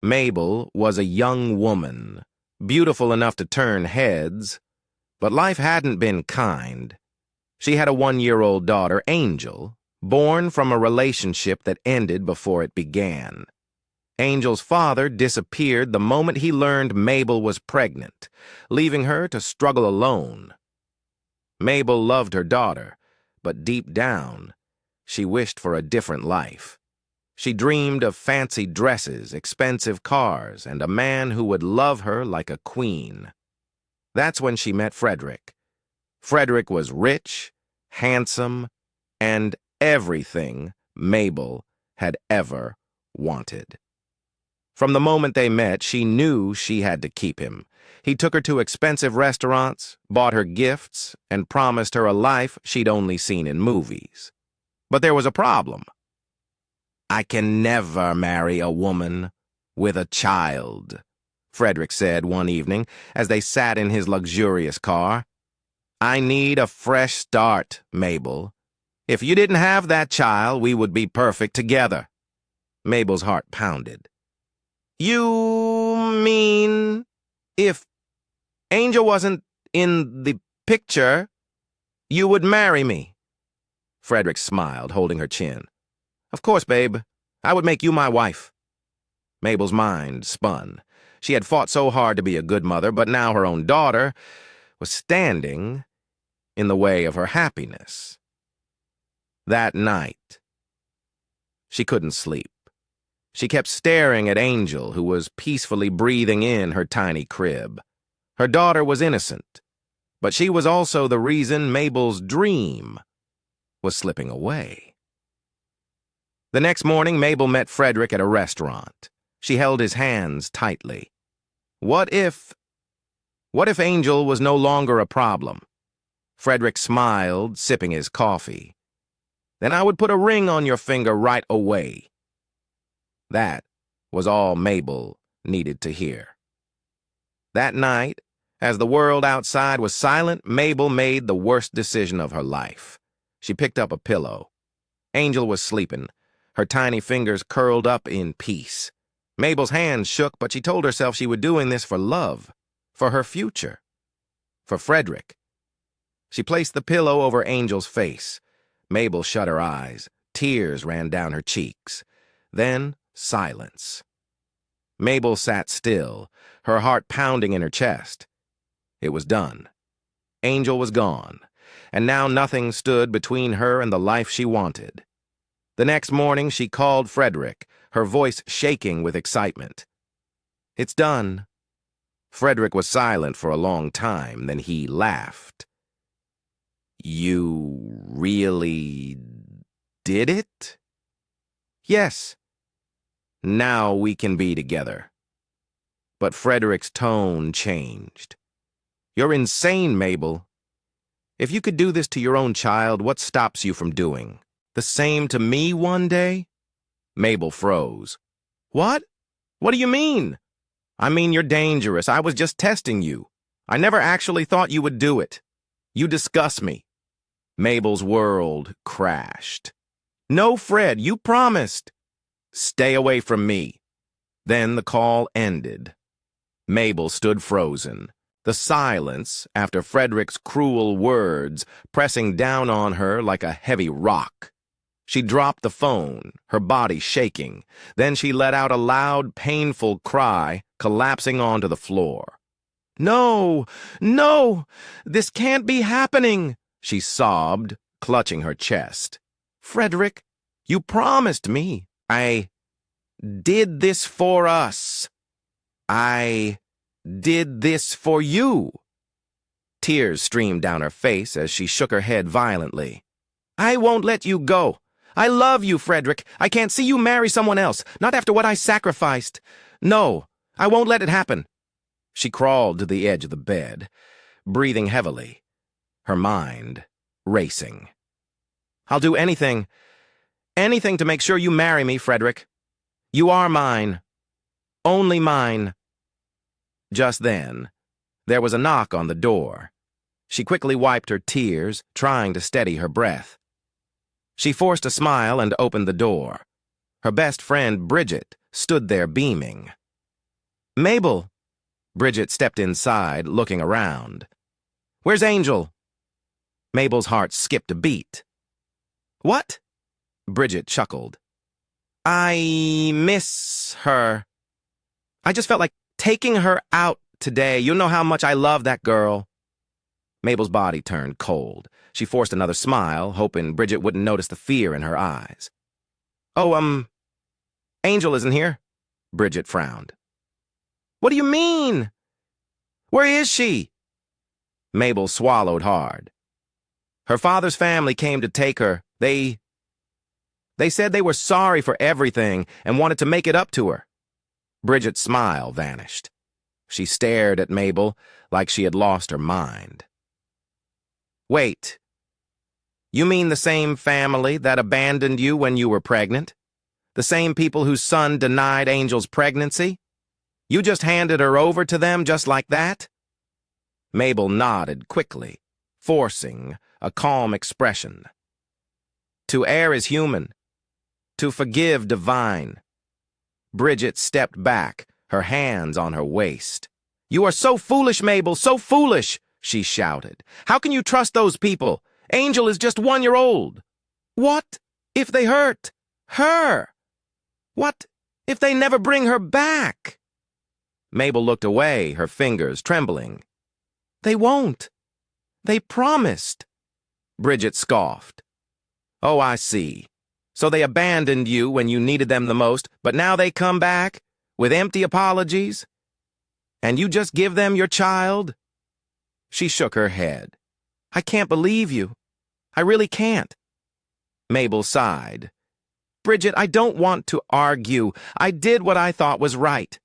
Mabel was a young woman, beautiful enough to turn heads, but life hadn't been kind. She had a 1-year-old daughter, Angel, born from a relationship that ended before it began. Angel's father disappeared the moment he learned Mabel was pregnant, leaving her to struggle alone. Mabel loved her daughter, but deep down, she wished for a different life. She dreamed of fancy dresses, expensive cars, and a man who would love her like a queen. That's when she met Frederick. Frederick was rich, handsome, and everything Mabel had ever wanted. From the moment they met, she knew she had to keep him. He took her to expensive restaurants, bought her gifts, and promised her a life she'd only seen in movies. But there was a problem. "I can never marry a woman with a child," Frederick said one evening as they sat in his luxurious car. "I need a fresh start, Mabel. If you didn't have that child, we would be perfect together." Mabel's heart pounded. "You mean if Angel wasn't in the picture, you would marry me?" Frederick smiled, holding her chin. "Of course, babe. I would make you my wife." Mabel's mind spun. She had fought so hard to be a good mother, but now her own daughter was standing in the way of her happiness. That night, she couldn't sleep. She kept staring at Angel, who was peacefully breathing in her tiny crib. Her daughter was innocent, but she was also the reason Mabel's dream was slipping away. The next morning, Mabel met Frederick at a restaurant. She held his hands tightly. What if Angel was no longer a problem? Frederick smiled, sipping his coffee. "Then I would put a ring on your finger right away." That was all Mabel needed to hear. That night, as the world outside was silent, Mabel made the worst decision of her life. She picked up a pillow. Angel was sleeping, her tiny fingers curled up in peace. Mabel's hands shook, but she told herself she was doing this for love, for her future, for Frederick. She placed the pillow over Angel's face. Mabel shut her eyes. Tears ran down her cheeks. Then silence. Mabel sat still, her heart pounding in her chest. It was done. Angel was gone, and now nothing stood between her and the life she wanted. The next morning she called Frederick, her voice shaking with excitement. "It's done." Frederick was silent for a long time, then he laughed. "You really did it?" "Yes. Now we can be together." But Frederick's tone changed. "You're insane, Mabel. If you could do this to your own child, what stops you from doing the same to me one day?" Mabel froze. "What? What do you mean?" "I mean you're dangerous. I was just testing you. I never actually thought you would do it. You disgust me." Mabel's world crashed. "No, Fred, you promised." "Stay away from me." Then the call ended. Mabel stood frozen, the silence, after Frederick's cruel words, pressing down on her like a heavy rock. She dropped the phone, her body shaking. Then she let out a loud, painful cry, collapsing onto the floor. "No! No! This can't be happening!" she sobbed, clutching her chest. "Frederick, you promised me. I did this for us. I did this for you." Tears streamed down her face as she shook her head violently. "I won't let you go. I love you, Frederick. I can't see you marry someone else, not after what I sacrificed. No, I won't let it happen." She crawled to the edge of the bed, breathing heavily, her mind racing. "I'll do anything to make sure you marry me, Frederick. You are mine. Only mine." Just then, there was a knock on the door. She quickly wiped her tears, trying to steady her breath. She forced a smile and opened the door. Her best friend, Bridget, stood there beaming. Mabel. Bridget stepped inside, looking around. Where's Angel? Mabel's heart skipped a beat. What? Bridget chuckled. I miss her. I just felt like taking her out today. You know how much I love that girl. Mabel's body turned cold. She forced another smile, hoping Bridget wouldn't notice the fear in her eyes. Oh, Angel isn't here. Bridget frowned. What do you mean? Where is she? Mabel swallowed hard. Her father's family came to take her. They said they were sorry for everything and wanted to make it up to her. Bridget's smile vanished. She stared at Mabel like she had lost her mind. Wait, you mean the same family that abandoned you when you were pregnant? The same people whose son denied Angel's pregnancy? You just handed her over to them just like that? Mabel nodded quickly, forcing a calm expression. To err is human. To forgive divine. Bridget stepped back, her hands on her waist. You are so foolish, Mabel, so foolish, she shouted. How can you trust those people? Angel is just 1 year old. What if they hurt her? What if they never bring her back? Mabel looked away, her fingers trembling. They won't. They promised. Bridget scoffed. Oh, I see. So they abandoned you when you needed them the most, but now they come back with empty apologies? And you just give them your child? She shook her head. I can't believe you. I really can't. Mabel sighed. Bridget, I don't want to argue. I did what I thought was right.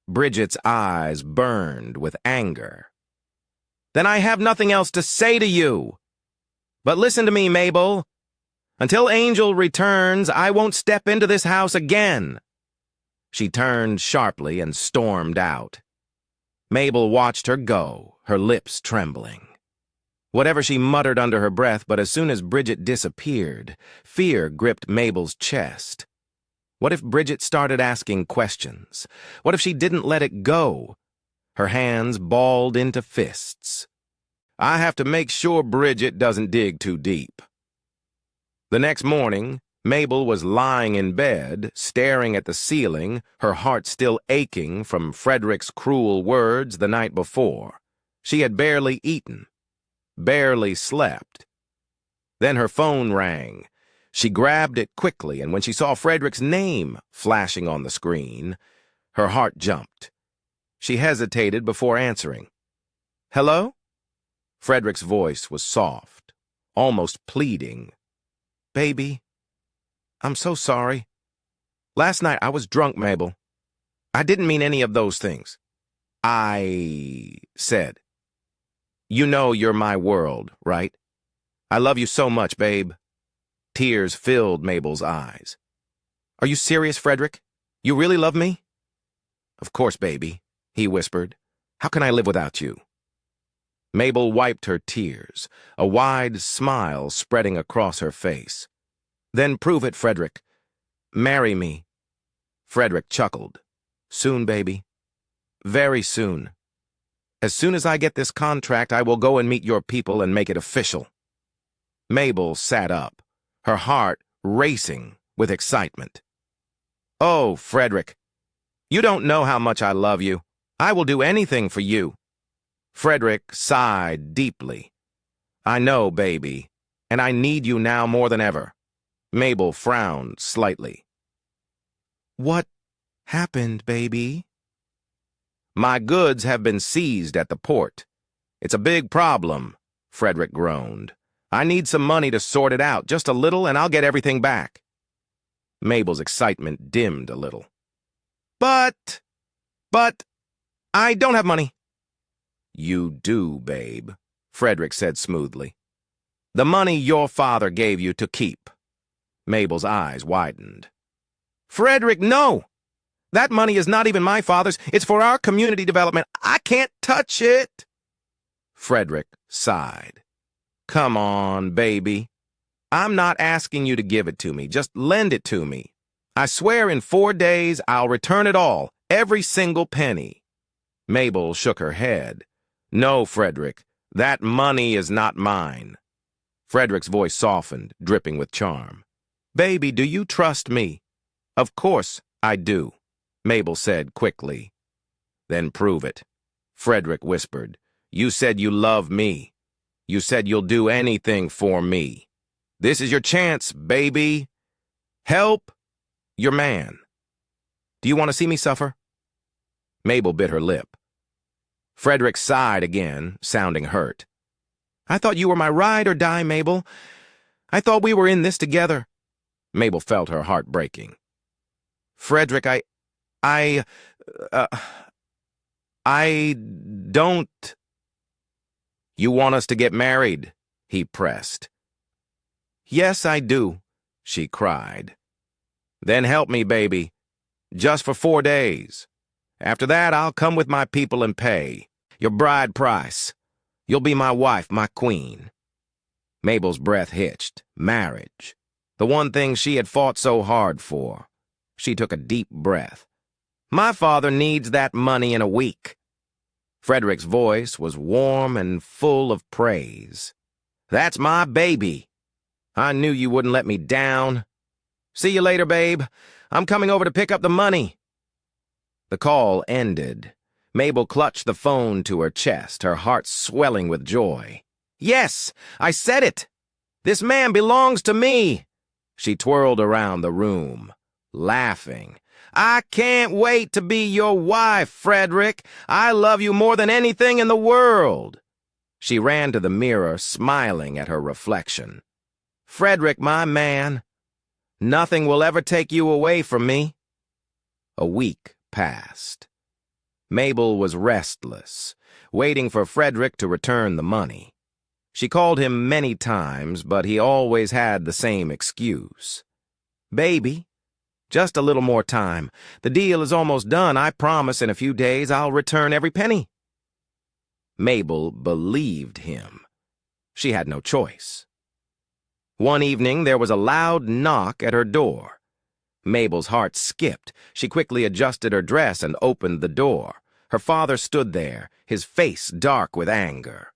Bridget's eyes burned with anger. Then I have nothing else to say to you. But listen to me, Mabel. Until Angel returns, I won't step into this house again. She turned sharply and stormed out. Mabel watched her go, her lips trembling. Whatever she muttered under her breath, but as soon as Bridget disappeared, fear gripped Mabel's chest. What if Bridget started asking questions? What if she didn't let it go? Her hands balled into fists. I have to make sure Bridget doesn't dig too deep. The next morning, Mabel was lying in bed, staring at the ceiling, her heart still aching from Frederick's cruel words the night before. She had barely eaten, barely slept. Then her phone rang. She grabbed it quickly, and when she saw Frederick's name flashing on the screen, her heart jumped. She hesitated before answering. Hello? Frederick's voice was soft, almost pleading. Baby, I'm so sorry. Last night I was drunk, Mabel. I didn't mean any of those things. I said. You know you're my world, right? I love you so much, babe. Tears filled Mabel's eyes. Are you serious, Frederick? You really love me? Of course, baby, he whispered. How can I live without you? Mabel wiped her tears, a wide smile spreading across her face. Then prove it, Frederick. Marry me. Frederick chuckled. Soon, baby. Very soon. As soon as I get this contract, I will go and meet your people and make it official. Mabel sat up, her heart racing with excitement. Oh, Frederick, you don't know how much I love you. I will do anything for you. Frederick sighed deeply. I know, baby, and I need you now more than ever. Mabel frowned slightly. What happened, baby? My goods have been seized at the port. It's a big problem, Frederick groaned. I need some money to sort it out, just a little, and I'll get everything back. Mabel's excitement dimmed a little. But, I don't have money. You do, babe, Frederick said smoothly. The money your father gave you to keep. Mabel's eyes widened. Frederick, no! That money is not even my father's. It's for our community development. I can't touch it. Frederick sighed. Come on, baby. I'm not asking you to give it to me. Just lend it to me. I swear in 4 days I'll return it all, Every single penny. Mabel shook her head. No, Frederick, that money is not mine. Frederick's voice softened, dripping with charm. Baby, do you trust me? Of course I do, Mabel said quickly. Then prove it, Frederick whispered. You said you love me. You said you'll do anything for me. This is your chance, baby. Help your man. Do you want to see me suffer? Mabel bit her lip. Frederick sighed again, sounding hurt. I thought you were my ride or die, Mabel. I thought we were in this together. Mabel felt her heart breaking. Frederick, I don't... You want us to get married, he pressed. Yes, I do, she cried. Then help me, baby. Just for 4 days. After that, I'll come with my people and pay. Your bride price. You'll be my wife, my queen. Mabel's breath hitched. Marriage. The one thing she had fought so hard for. She took a deep breath. My father needs that money in a week. Frederick's voice was warm and full of praise. That's my baby. I knew you wouldn't let me down. See you later, babe. I'm coming over to pick up the money. The call ended. Mabel clutched the phone to her chest, her heart swelling with joy. Yes, I said it. This man belongs to me. She twirled around the room, laughing. I can't wait to be your wife, Frederick. I love you more than anything in the world. She ran to the mirror, smiling at her reflection. Frederick, my man, nothing will ever take you away from me. A week passed. Mabel was restless, waiting for Frederick to return the money. She called him many times, but he always had the same excuse. Baby, just a little more time. The deal is almost done. I promise in a few days I'll return every penny. Mabel believed him. She had no choice. One evening, there was a loud knock at her door. Mabel's heart skipped. She quickly adjusted her dress and opened the door. Her father stood there, his face dark with anger.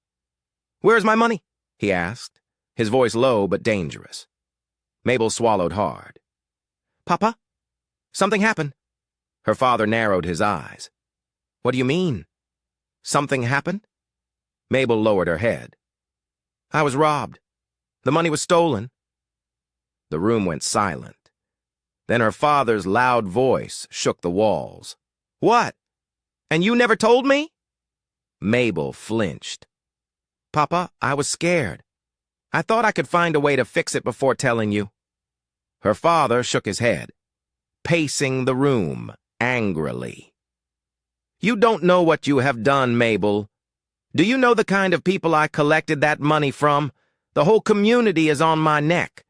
Where's my money? He asked, his voice low but dangerous. Mabel swallowed hard. Papa? Something happened. Her father narrowed his eyes. What do you mean? Something happened? Mabel lowered her head. I was robbed. The money was stolen. The room went silent. Then her father's loud voice shook the walls. What? And you never told me? Mabel flinched. Papa, I was scared. I thought I could find a way to fix it before telling you. Her father shook his head, pacing the room angrily. You don't know what you have done, Mabel. Do you know the kind of people I collected that money from? The whole community is on my neck.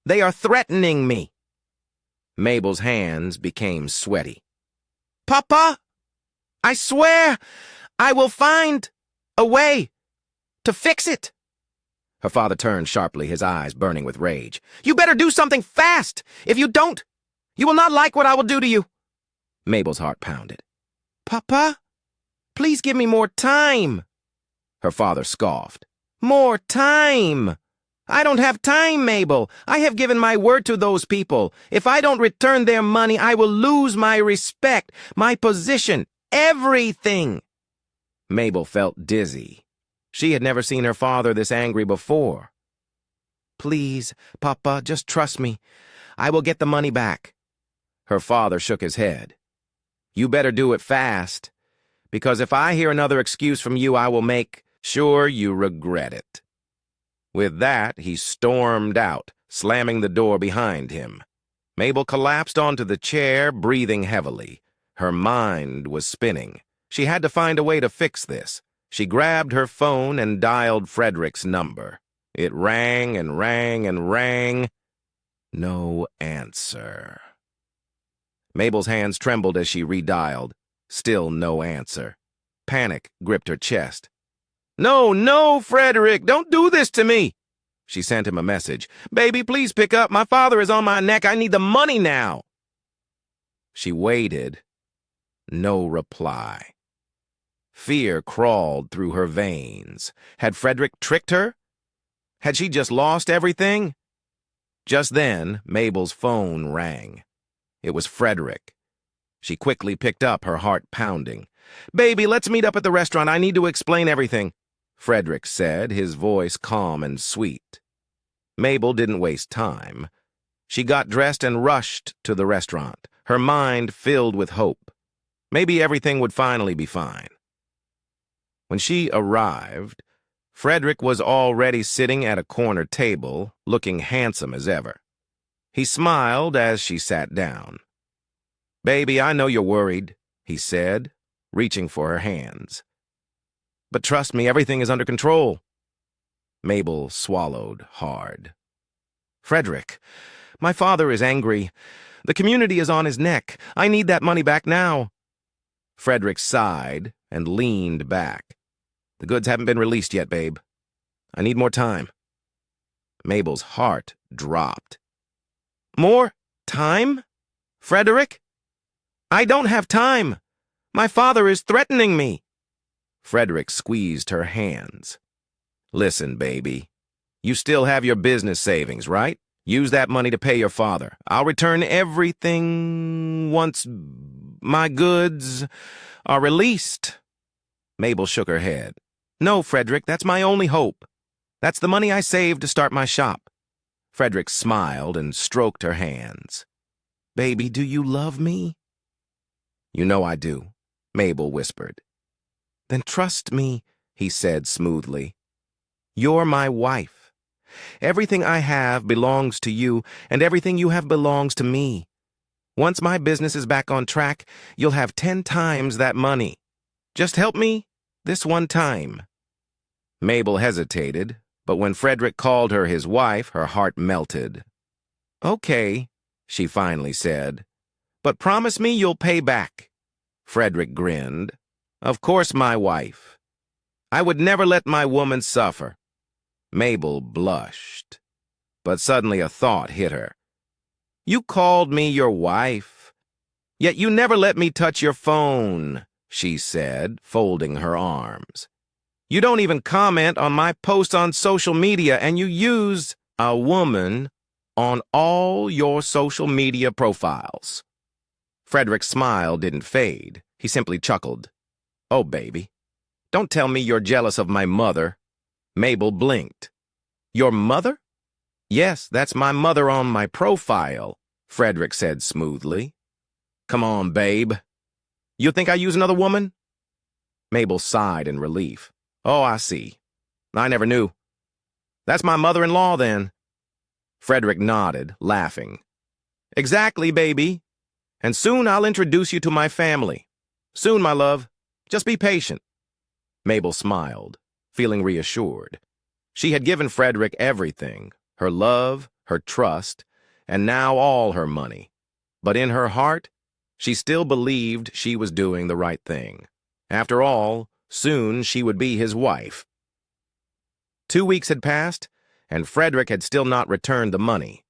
They are threatening me. Mabel's hands became sweaty. Papa, I swear I will find a way to fix it. Her father turned sharply, his eyes burning with rage. You better do something fast. If you don't, you will not like what I will do to you. Mabel's heart pounded. Papa, please give me more time. Her father scoffed. More time. I don't have time, Mabel. I have given my word to those people. If I don't return their money, I will lose my respect, my position, everything. Mabel felt dizzy. She had never seen her father this angry before. Please, Papa, just trust me. I will get the money back. Her father shook his head. You better do it fast, because if I hear another excuse from you, I will make sure you regret it. With that, he stormed out, slamming the door behind him. Mabel collapsed onto the chair, breathing heavily. Her mind was spinning. She had to find a way to fix this. She grabbed her phone and dialed Frederick's number. It rang and rang and rang. No answer. Mabel's hands trembled as she redialed. Still no answer. Panic gripped her chest. No, no, Frederick, don't do this to me. She sent him a message. Baby, please pick up. My father is on my neck. I need the money now. She waited. No reply. Fear crawled through her veins. Had Frederick tricked her? Had she just lost everything? Just then, Mabel's phone rang. It was Frederick. She quickly picked up, her heart pounding. "Baby, let's meet up at the restaurant. I need to explain everything," Frederick said, his voice calm and sweet. Mabel didn't waste time. She got dressed and rushed to the restaurant, her mind filled with hope. Maybe everything would finally be fine. When she arrived, Frederick was already sitting at a corner table, looking handsome as ever. He smiled as she sat down. "Baby, I know you're worried," he said, reaching for her hands. "But trust me, everything is under control." Mabel swallowed hard. "Frederick, my father is angry. The community is on his neck. I need that money back now." Frederick sighed and leaned back. "The goods haven't been released yet, babe. I need more time." Mabel's heart dropped. "More time? Frederick? I don't have time. My father is threatening me." Frederick squeezed her hands. "Listen, baby. You still have your business savings, right? Use that money to pay your father. I'll return everything once my goods are released." Mabel shook her head. "No, Frederick, that's my only hope. That's the money I saved to start my shop." Frederick smiled and stroked her hands. "Baby, do you love me?" "You know I do," Mabel whispered. "Then trust me," he said smoothly. "You're my wife. Everything I have belongs to you, and everything you have belongs to me. Once my business is back on track, you'll have 10 times that money. Just help me this one time." Mabel hesitated, but when Frederick called her his wife, her heart melted. "Okay," she finally said, "but promise me you'll pay back." Frederick grinned. "Of course, my wife. I would never let my woman suffer." Mabel blushed, but suddenly a thought hit her. "You called me your wife, yet you never let me touch your phone," she said, folding her arms. "You don't even comment on my posts on social media, and you use a woman on all your social media profiles." Frederick's smile didn't fade. He simply chuckled. "Oh, baby, don't tell me you're jealous of my mother." Mabel blinked. "Your mother?" "Yes, that's my mother on my profile," Frederick said smoothly. "Come on, babe. You think I use another woman?" Mabel sighed in relief. "Oh, I see. I never knew. That's my mother-in-law, then." Frederick nodded, laughing. "Exactly, baby. And soon I'll introduce you to my family. Soon, my love. Just be patient." Mabel smiled, feeling reassured. She had given Frederick everything, her love, her trust, and now all her money. But in her heart, she still believed she was doing the right thing. After all, soon she would be his wife. 2 weeks had passed, and Frederick had still not returned the money.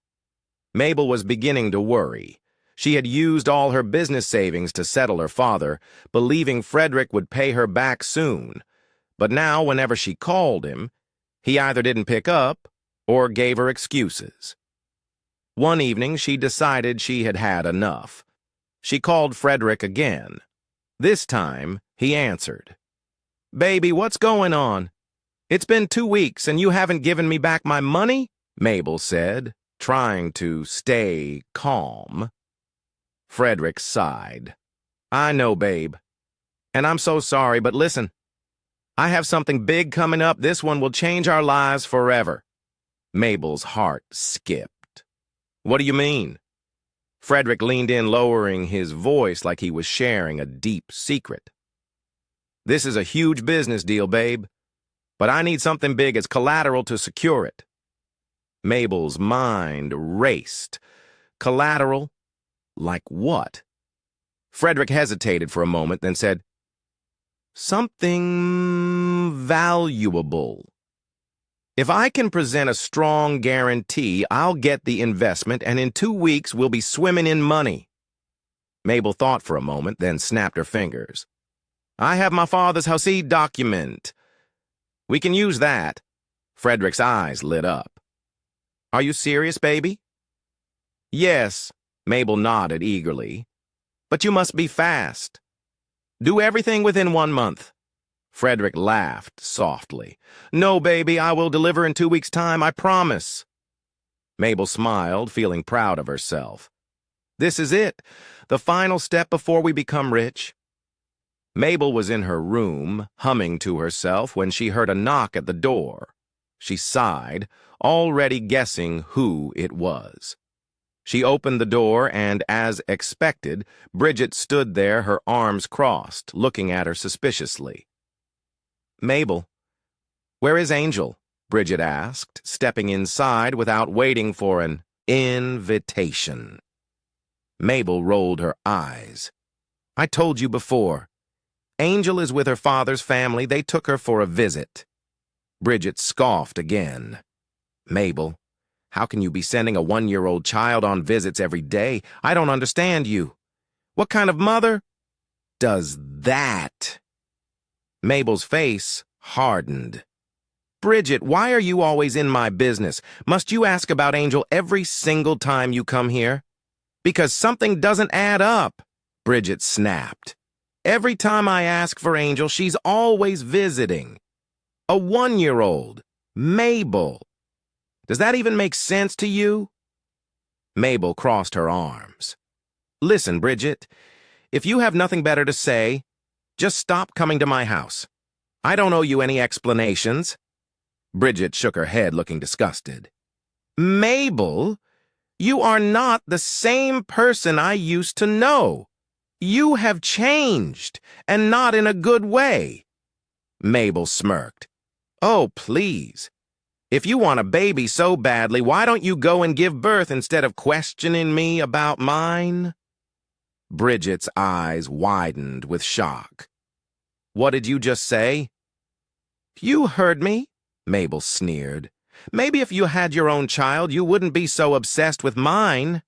Mabel was beginning to worry. She had used all her business savings to settle her father, believing Frederick would pay her back soon. But now, whenever she called him, he either didn't pick up or gave her excuses. One evening, she decided she had had enough. She called Frederick again. This time, he answered. "Baby, what's going on? It's been 2 weeks and you haven't given me back my money?" Mabel said, trying to stay calm. Frederick sighed. "I know, babe. And I'm so sorry, but listen. I have something big coming up. This one will change our lives forever." Mabel's heart skipped. "What do you mean?" Frederick leaned in, lowering his voice like he was sharing a deep secret. "This is a huge business deal, babe, but I need something big as collateral to secure it." Mabel's mind raced. Collateral? Like what? Frederick hesitated for a moment, then said, "Something valuable. If I can present a strong guarantee, I'll get the investment, and in 2 weeks we'll be swimming in money." Mabel thought for a moment, then snapped her fingers. I have my father's Hasid document. We can use that. Frederick's eyes lit up. Are you serious, baby? Yes, Mabel nodded eagerly. But you must be fast. Do everything within 1 month. Frederick laughed softly. No, baby, I will deliver in 2 weeks' time, I promise. Mabel smiled, feeling proud of herself. This is it, the final step before we become rich. Mabel was in her room, humming to herself, when she heard a knock at the door. She sighed, already guessing who it was. She opened the door and, as expected, Bridget stood there, her arms crossed, looking at her suspiciously. Mabel, where is Angel? Bridget asked, stepping inside without waiting for an invitation. Mabel rolled her eyes. I told you before. Angel is with her father's family. They took her for a visit. Bridget scoffed again. Mabel, how can you be sending a 1-year-old child on visits every day? I don't understand you. What kind of mother does that? Mabel's face hardened. Bridget, why are you always in my business? Must you ask about Angel every single time you come here? Because something doesn't add up, Bridget snapped. Every time I ask for Angel, she's always visiting. A 1-year-old, Mabel. Does that even make sense to you? Mabel crossed her arms. Listen, Bridget, if you have nothing better to say, just stop coming to my house. I don't owe you any explanations. Bridget shook her head, looking disgusted. Mabel, you are not the same person I used to know. You have changed, and not in a good way. Mabel smirked. Oh, please. If you want a baby so badly, why don't you go and give birth instead of questioning me about mine? Bridget's eyes widened with shock. What did you just say? You heard me, Mabel sneered. Maybe if you had your own child, you wouldn't be so obsessed with mine.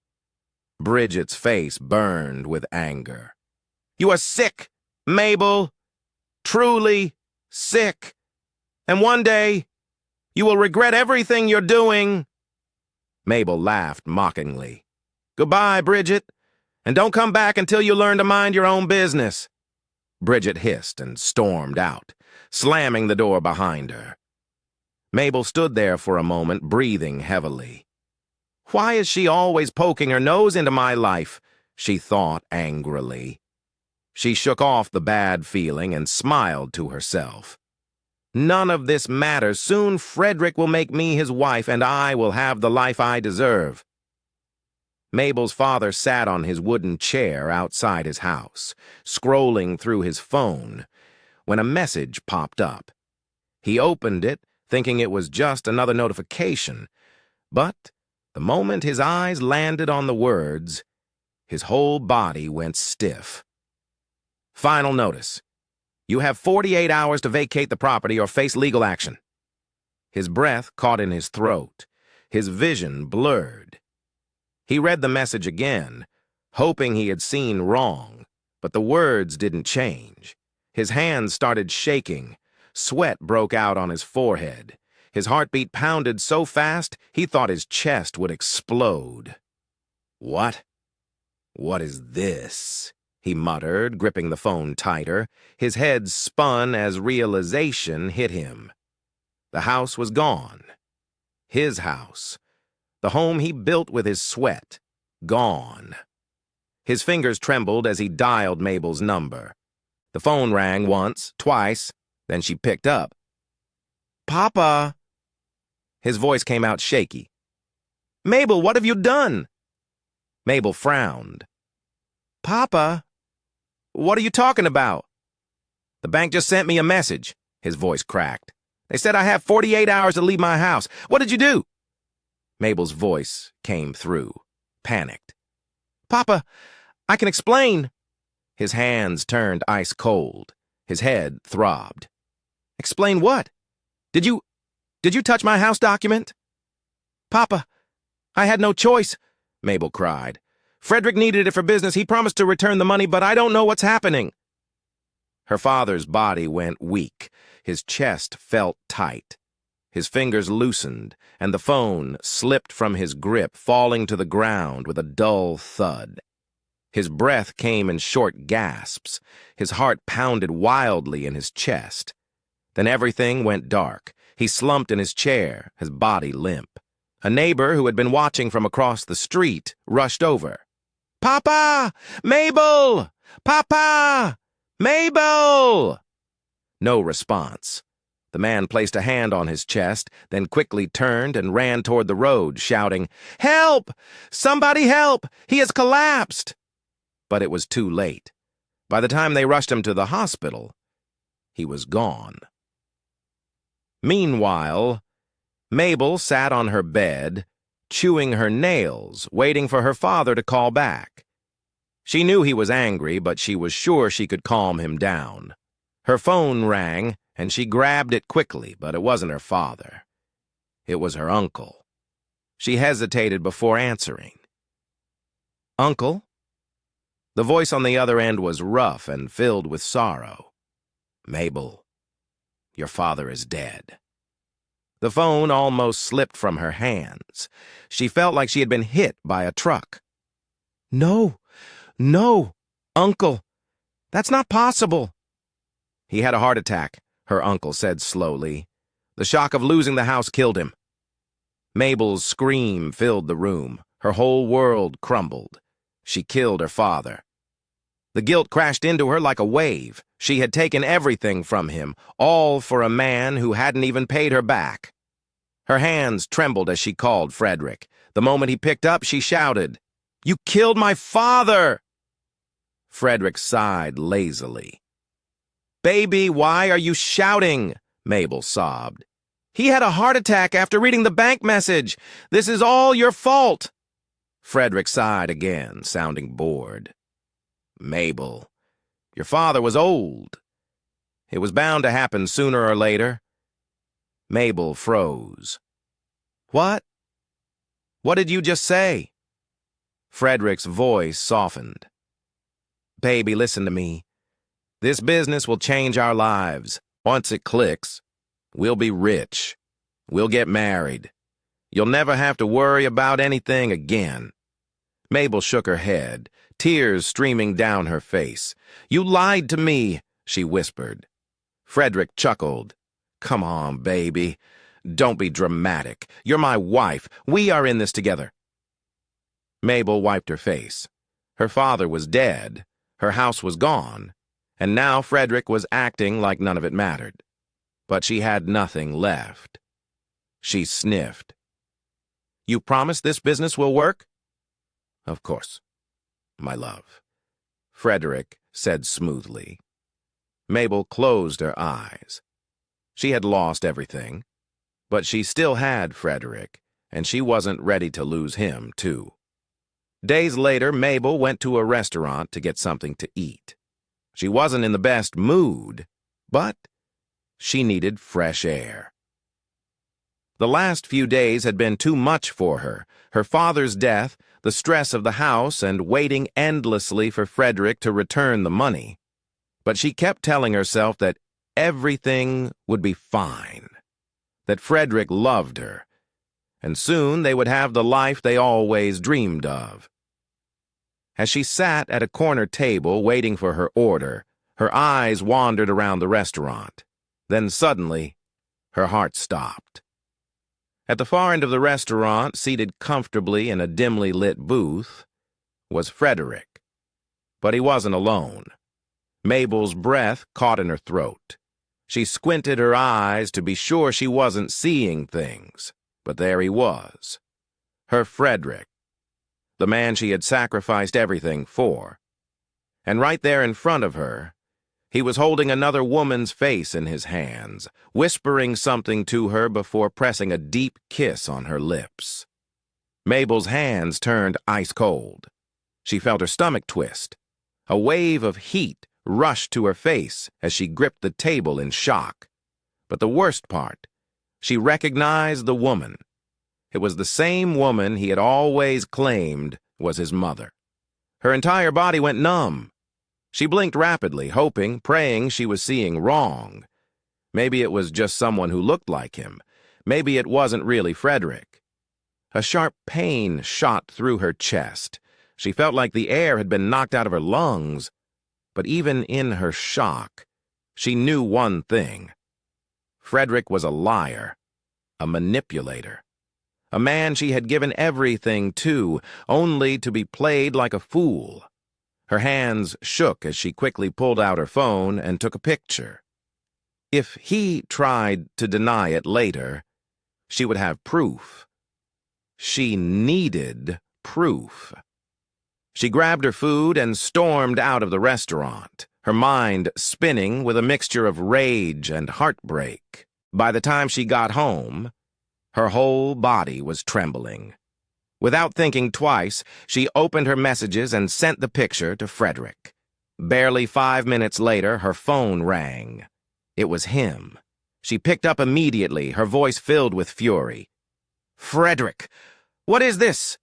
Bridget's face burned with anger. You are sick, Mabel. Truly sick. And one day, you will regret everything you're doing. Mabel laughed mockingly. Goodbye, Bridget, and don't come back until you learn to mind your own business. Bridget hissed and stormed out, slamming the door behind her. Mabel stood there for a moment, breathing heavily. Why is she always poking her nose into my life? She thought angrily. She shook off the bad feeling and smiled to herself. None of this matters. Soon Frederick will make me his wife, and I will have the life I deserve. Mabel's father sat on his wooden chair outside his house, scrolling through his phone, when a message popped up. He opened it, thinking it was just another notification, but the moment his eyes landed on the words, his whole body went stiff. Final notice. You have 48 hours to vacate the property or face legal action. His breath caught in his throat, his vision blurred. He read the message again, hoping he had seen wrong, but the words didn't change. His hands started shaking. Sweat broke out on his forehead. His heartbeat pounded so fast he thought his chest would explode. What? What is this? He muttered, gripping the phone tighter. His head spun as realization hit him. The house was gone. His house. The home he built with his sweat. Gone. His fingers trembled as he dialed Mabel's number. The phone rang once, twice, then she picked up. Papa! His voice came out shaky. Mabel, what have you done? Mabel frowned. Papa? What are you talking about? The bank just sent me a message. His voice cracked. They said I have 48 hours to leave my house. What did you do? Mabel's voice came through, panicked. Papa, I can explain. His hands turned ice cold. His head throbbed. Explain what? Did you touch my house document? Papa, I had no choice, Mabel cried. Frederick needed it for business. He promised to return the money, but I don't know what's happening." Her father's body went weak. His chest felt tight. His fingers loosened, and the phone slipped from his grip, falling to the ground with a dull thud. His breath came in short gasps. His heart pounded wildly in his chest. Then everything went dark. He slumped in his chair, his body limp. A neighbor who had been watching from across the street rushed over. "Papa! Mabel! Papa! Mabel!" No response. The man placed a hand on his chest, then quickly turned and ran toward the road, shouting, "Help! Somebody help! He has collapsed!" But it was too late. By the time they rushed him to the hospital, he was gone. Meanwhile, Mabel sat on her bed, chewing her nails, waiting for her father to call back. She knew he was angry, but she was sure she could calm him down. Her phone rang, and she grabbed it quickly, but it wasn't her father. It was her uncle. She hesitated before answering. "Uncle?" The voice on the other end was rough and filled with sorrow. "Mabel, your father is dead." The phone almost slipped from her hands. She felt like she had been hit by a truck. "No, no, Uncle, that's not possible." "He had a heart attack," her uncle said slowly. "The shock of losing the house killed him." Mabel's scream filled the room. Her whole world crumbled. She killed her father. The guilt crashed into her like a wave. She had taken everything from him, all for a man who hadn't even paid her back. Her hands trembled as she called Frederick. The moment he picked up, she shouted, "You killed my father!" Frederick sighed lazily. "Baby, why are you shouting?" Mabel sobbed. "He had a heart attack after reading the bank message. This is all your fault." Frederick sighed again, sounding bored. "Mabel, your father was old. It was bound to happen sooner or later." Mabel froze. "What? What did you just say?" Frederick's voice softened. "Baby, listen to me. This business will change our lives. Once it clicks, we'll be rich. We'll get married. You'll never have to worry about anything again." Mabel shook her head, tears streaming down her face. "You lied to me," she whispered. Frederick chuckled. "Come on, baby. Don't be dramatic. You're my wife. We are in this together." Mabel wiped her face. Her father was dead. Her house was gone. And now Frederick was acting like none of it mattered. But she had nothing left. She sniffed. "You promise this business will work?" "Of course, my love," Frederick said smoothly. Mabel closed her eyes. She had lost everything, but she still had Frederick, and she wasn't ready to lose him, too. Days later, Mabel went to a restaurant to get something to eat. She wasn't in the best mood, but she needed fresh air. The last few days had been too much for her. Her father's death, the stress of the house, and waiting endlessly for Frederick to return the money. But she kept telling herself that everything would be fine, that Frederick loved her, and soon they would have the life they always dreamed of. As she sat at a corner table waiting for her order, her eyes wandered around the restaurant. Then suddenly, her heart stopped. At the far end of the restaurant, seated comfortably in a dimly lit booth, was Frederick. But he wasn't alone. Mabel's breath caught in her throat. She squinted her eyes to be sure she wasn't seeing things, but there he was. Her Frederick, the man she had sacrificed everything for. And right there in front of her, he was holding another woman's face in his hands, whispering something to her before pressing a deep kiss on her lips. Mabel's hands turned ice cold. She felt her stomach twist. A wave of heat rushed to her face as she gripped the table in shock. But the worst part, she recognized the woman. It was the same woman he had always claimed was his mother. Her entire body went numb. She blinked rapidly, hoping, praying she was seeing wrong. Maybe it was just someone who looked like him. Maybe it wasn't really Frederick. A sharp pain shot through her chest. She felt like the air had been knocked out of her lungs. But even in her shock, she knew one thing. Frederick was a liar, a manipulator. A man she had given everything to, only to be played like a fool. Her hands shook as she quickly pulled out her phone and took a picture. If he tried to deny it later, she would have proof. She needed proof. She grabbed her food and stormed out of the restaurant, her mind spinning with a mixture of rage and heartbreak. By the time she got home, her whole body was trembling. Without thinking twice, she opened her messages and sent the picture to Frederick. Barely 5 minutes later, her phone rang. It was him. She picked up immediately, her voice filled with fury. "Frederick, what is this?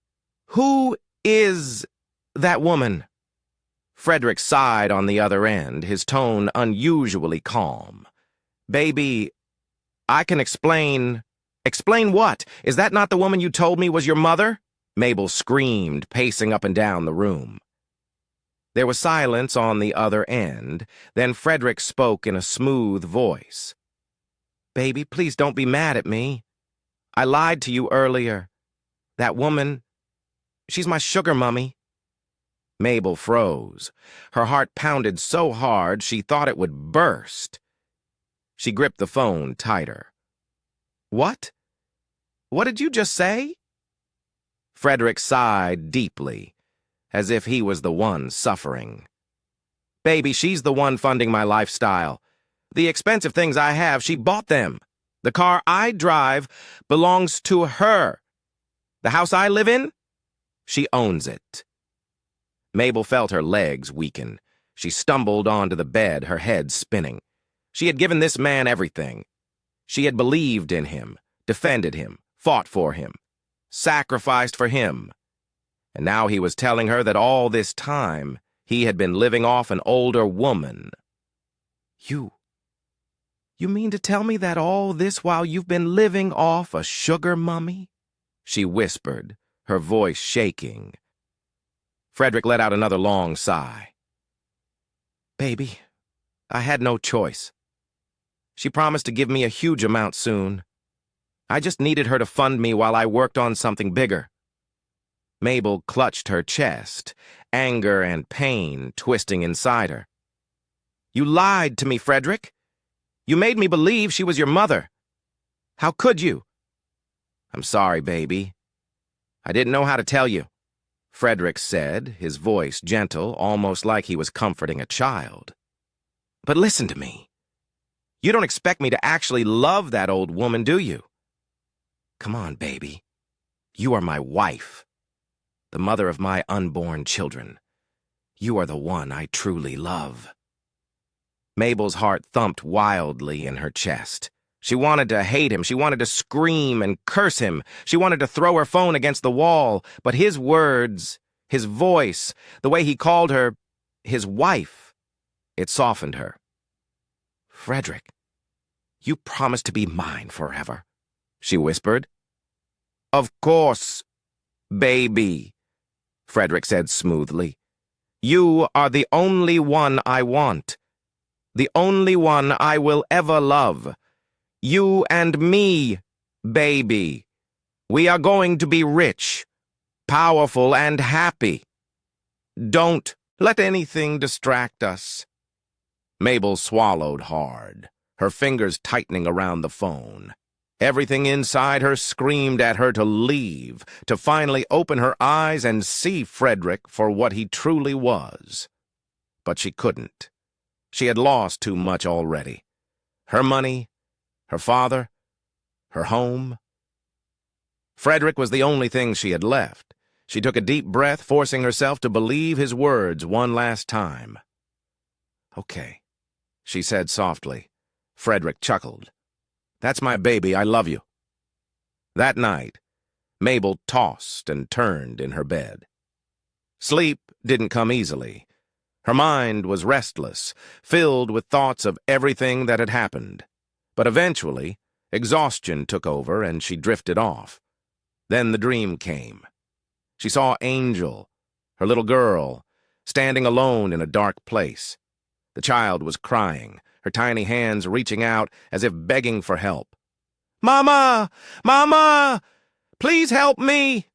Who is that woman?" Frederick sighed on the other end, his tone unusually calm. "Baby, I can explain." "Explain what? Is that not the woman you told me was your mother?" Mabel screamed, pacing up and down the room. There was silence on the other end. Then Frederick spoke in a smooth voice. "Baby, please don't be mad at me. I lied to you earlier. That woman, she's my sugar mummy." Mabel froze. Her heart pounded so hard she thought it would burst. She gripped the phone tighter. "What? What did you just say?" Frederick sighed deeply, as if he was the one suffering. "Baby, she's the one funding my lifestyle. The expensive things I have, she bought them. The car I drive belongs to her. The house I live in, she owns it." Mabel felt her legs weaken. She stumbled onto the bed, her head spinning. She had given this man everything. She had believed in him, defended him, fought for him, sacrificed for him. And now he was telling her that all this time he had been living off an older woman. You mean to tell me that all this while you've been living off a sugar mummy?" she whispered, her voice shaking. Frederick let out another long sigh. "Baby, I had no choice. She promised to give me a huge amount soon. I just needed her to fund me while I worked on something bigger." Mabel clutched her chest, anger and pain twisting inside her. "You lied to me, Frederick. You made me believe she was your mother. How could you?" "I'm sorry, baby. I didn't know how to tell you," Frederick said, his voice gentle, almost like he was comforting a child. "But listen to me. You don't expect me to actually love that old woman, do you? Come on, baby. You are my wife, the mother of my unborn children. You are the one I truly love." Mabel's heart thumped wildly in her chest. She wanted to hate him. She wanted to scream and curse him. She wanted to throw her phone against the wall. But his words, his voice, the way he called her his wife, it softened her. "Frederick, you promised to be mine forever," she whispered. "Of course, baby," Frederick said smoothly. "You are the only one I want. The only one I will ever love. You and me, baby. We are going to be rich, powerful, and happy. Don't let anything distract us." Mabel swallowed hard, her fingers tightening around the phone. Everything inside her screamed at her to leave, to finally open her eyes and see Frederick for what he truly was. But she couldn't. She had lost too much already. Her money, her father, her home. Frederick was the only thing she had left. She took a deep breath, forcing herself to believe his words one last time. "Okay," she said softly. Frederick chuckled. "That's my baby, I love you." That night, Mabel tossed and turned in her bed. Sleep didn't come easily. Her mind was restless, filled with thoughts of everything that had happened. But eventually, exhaustion took over and she drifted off. Then the dream came. She saw Angel, her little girl, standing alone in a dark place. The child was crying, her tiny hands reaching out as if begging for help. "Mama! Mama! Please help me!"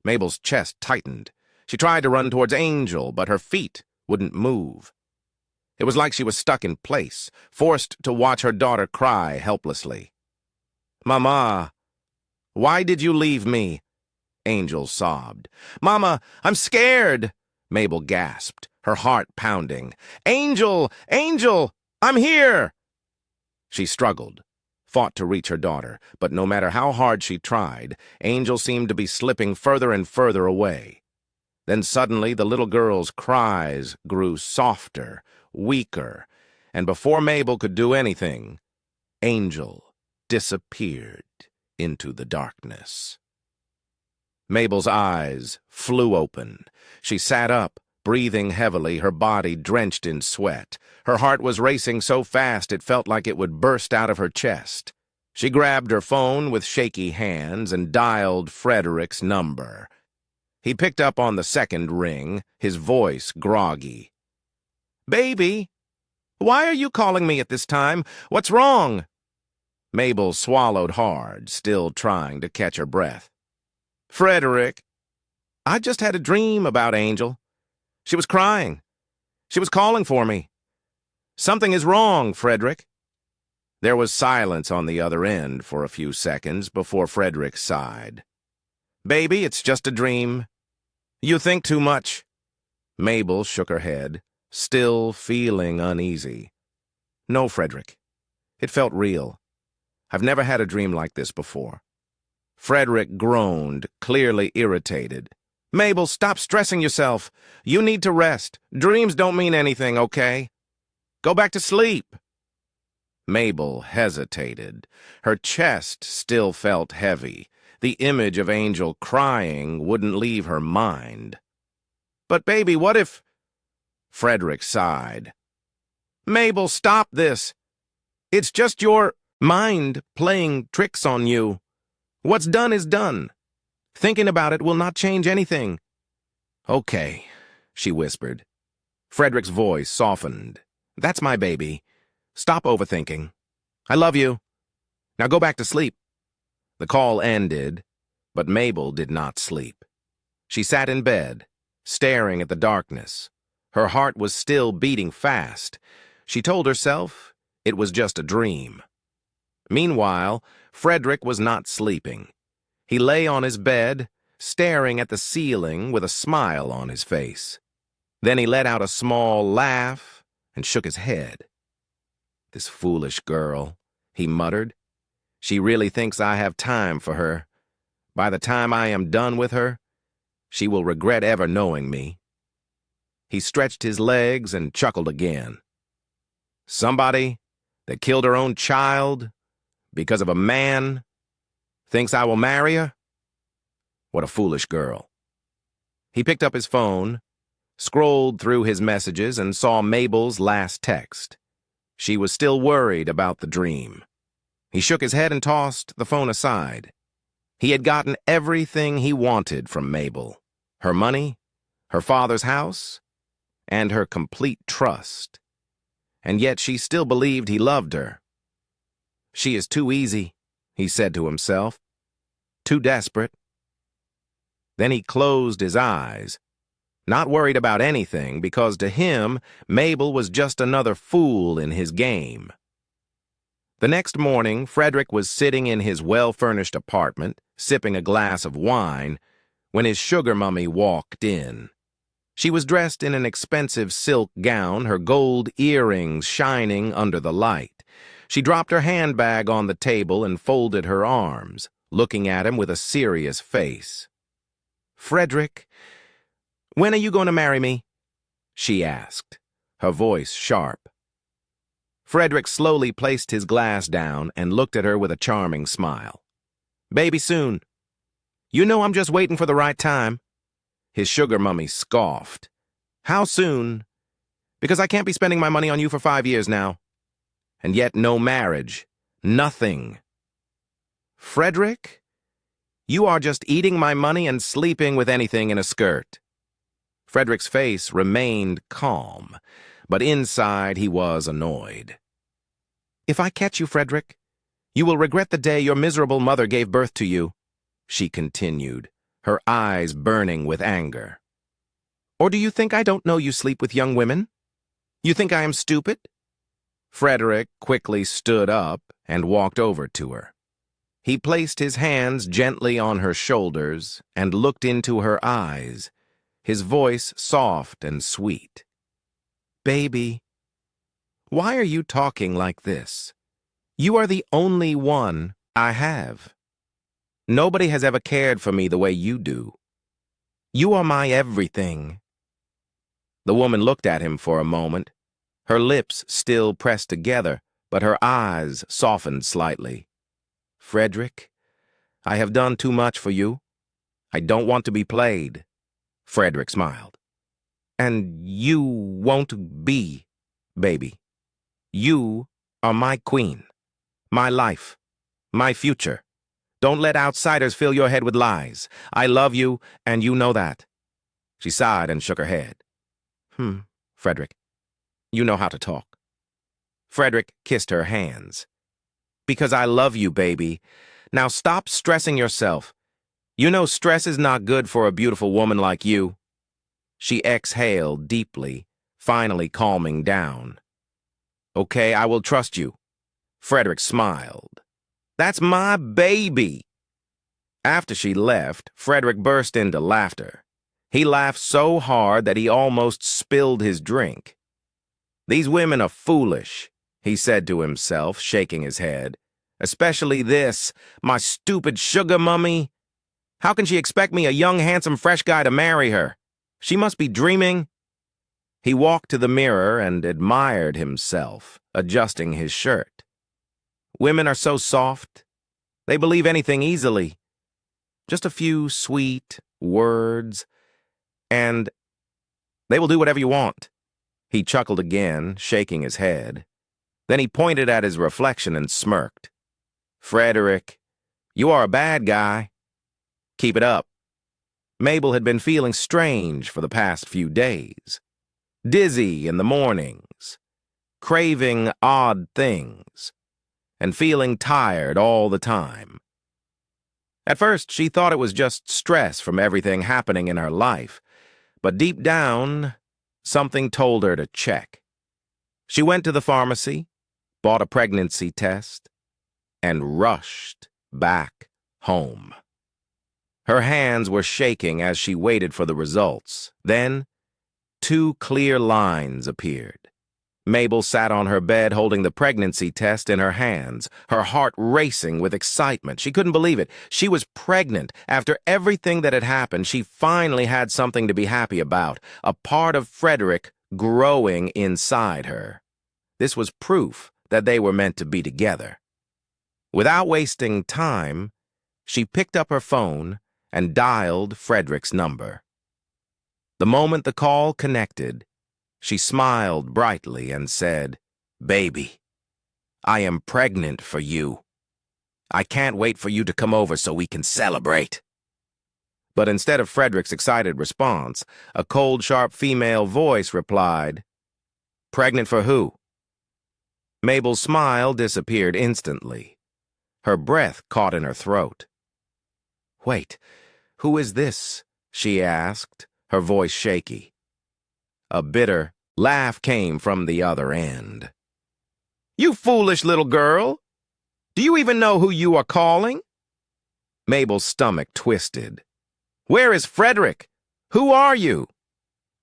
Mabel's chest tightened. She tried to run towards Angel, but her feet wouldn't move. It was like she was stuck in place, forced to watch her daughter cry helplessly. "Mama, why did you leave me?" Angel sobbed. "Mama, I'm scared," Mabel gasped, her heart pounding. "Angel! Angel! I'm here!" She struggled, fought to reach her daughter, but no matter how hard she tried, Angel seemed to be slipping further and further away. Then suddenly the little girl's cries grew softer, weaker, and before Mabel could do anything, Angel disappeared into the darkness. Mabel's eyes flew open. She sat up, breathing heavily, her body drenched in sweat. Her heart was racing so fast it felt like it would burst out of her chest. She grabbed her phone with shaky hands and dialed Frederick's number. He picked up on the second ring, his voice groggy. "Baby, why are you calling me at this time? What's wrong?" Mabel swallowed hard, still trying to catch her breath. "Frederick, I just had a dream about Angel. She was crying. She was calling for me. Something is wrong, Frederick." There was silence on the other end for a few seconds before Frederick sighed. "Baby, it's just a dream. You think too much." Mabel shook her head, still feeling uneasy. "No, Frederick. It felt real. I've never had a dream like this before." Frederick groaned, clearly irritated. "Mabel, stop stressing yourself. You need to rest. Dreams don't mean anything, okay? Go back to sleep." Mabel hesitated. Her chest still felt heavy. The image of Angel crying wouldn't leave her mind. "But baby, what if—" Frederick sighed. "Mabel, stop this. It's just your mind playing tricks on you. What's done is done. Thinking about it will not change anything." "Okay," she whispered. Frederick's voice softened. "That's my baby. Stop overthinking. I love you. Now go back to sleep." The call ended, but Mabel did not sleep. She sat in bed, staring at the darkness. Her heart was still beating fast. She told herself it was just a dream. Meanwhile, Frederick was not sleeping. He lay on his bed, staring at the ceiling with a smile on his face. Then he let out a small laugh and shook his head. "This foolish girl," he muttered. "She really thinks I have time for her. By the time I am done with her, she will regret ever knowing me." He stretched his legs and chuckled again. "Somebody that killed her own child because of a man thinks I will marry her? What a foolish girl." He picked up his phone, scrolled through his messages, and saw Mabel's last text. She was still worried about the dream. He shook his head and tossed the phone aside. He had gotten everything he wanted from Mabel: her money, her father's house, and her complete trust. And yet she still believed he loved her. "She is too easy," he said to himself. "Too desperate." Then he closed his eyes, not worried about anything, because to him, Mabel was just another fool in his game. The next morning, Frederick was sitting in his well-furnished apartment, sipping a glass of wine, when his sugar mummy walked in. She was dressed in an expensive silk gown, her gold earrings shining under the light. She dropped her handbag on the table and folded her arms, looking at him with a serious face. "Frederick, when are you going to marry me?" she asked, her voice sharp. Frederick slowly placed his glass down and looked at her with a charming smile. "Baby, soon. You know I'm just waiting for the right time. His sugar mummy scoffed. How soon? Because I can't be spending my money on you for 5 years now. And yet no marriage. Nothing. Frederick, you are just eating my money and sleeping with anything in a skirt. Frederick's face remained calm, but inside he was annoyed. If I catch you, Frederick, you will regret the day your miserable mother gave birth to you, she continued, her eyes burning with anger. Or do you think I don't know you sleep with young women? You think I am stupid? Frederick quickly stood up and walked over to her. He placed his hands gently on her shoulders and looked into her eyes, his voice soft and sweet. Baby, why are you talking like this? You are the only one I have. Nobody has ever cared for me the way you do. You are my everything. The woman looked at him for a moment, her lips still pressed together, but her eyes softened slightly. Frederick, I have done too much for you. I don't want to be played. Frederick smiled. And you won't be, baby. You are my queen, my life, my future. Don't let outsiders fill your head with lies. I love you, and you know that. She sighed and shook her head. Frederick, you know how to talk. Frederick kissed her hands. Because I love you, baby. Now stop stressing yourself. You know stress is not good for a beautiful woman like you. She exhaled deeply, finally calming down. Okay, I will trust you. Frederick smiled. That's my baby. After she left, Frederick burst into laughter. He laughed so hard that he almost spilled his drink. These women are foolish, he said to himself, shaking his head. Especially this, my stupid sugar mummy. How can she expect me, a young, handsome, fresh guy, to marry her? She must be dreaming. He walked to the mirror and admired himself, adjusting his shirt. Women are so soft. They believe anything easily. Just a few sweet words, and they will do whatever you want. He chuckled again, shaking his head. Then he pointed at his reflection and smirked. Frederick, you are a bad guy. Keep it up. Mabel had been feeling strange for the past few days. Dizzy in the mornings, craving odd things, and feeling tired all the time. At first, she thought it was just stress from everything happening in her life, but deep down, something told her to check. She went to the pharmacy, bought a pregnancy test, and rushed back home. Her hands were shaking as she waited for the results. Then, 2 clear lines appeared. Mabel sat on her bed holding the pregnancy test in her hands, her heart racing with excitement. She couldn't believe it. She was pregnant. After everything that had happened, she finally had something to be happy about, a part of Frederick growing inside her. This was proof that they were meant to be together. Without wasting time, she picked up her phone and dialed Frederick's number. The moment the call connected, she smiled brightly and said, Baby, I am pregnant for you. I can't wait for you to come over so we can celebrate. But instead of Frederick's excited response, a cold, sharp female voice replied, Pregnant for who? Mabel's smile disappeared instantly. Her breath caught in her throat. Wait, who is this? She asked, her voice shaky. A bitter laugh came from the other end. You foolish little girl! Do you even know who you are calling? Mabel's stomach twisted. Where is Frederick? Who are you?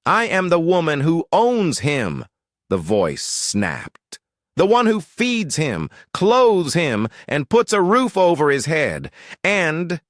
I am the woman who owns him, the voice snapped. The one who feeds him, clothes him, and puts a roof over his head. And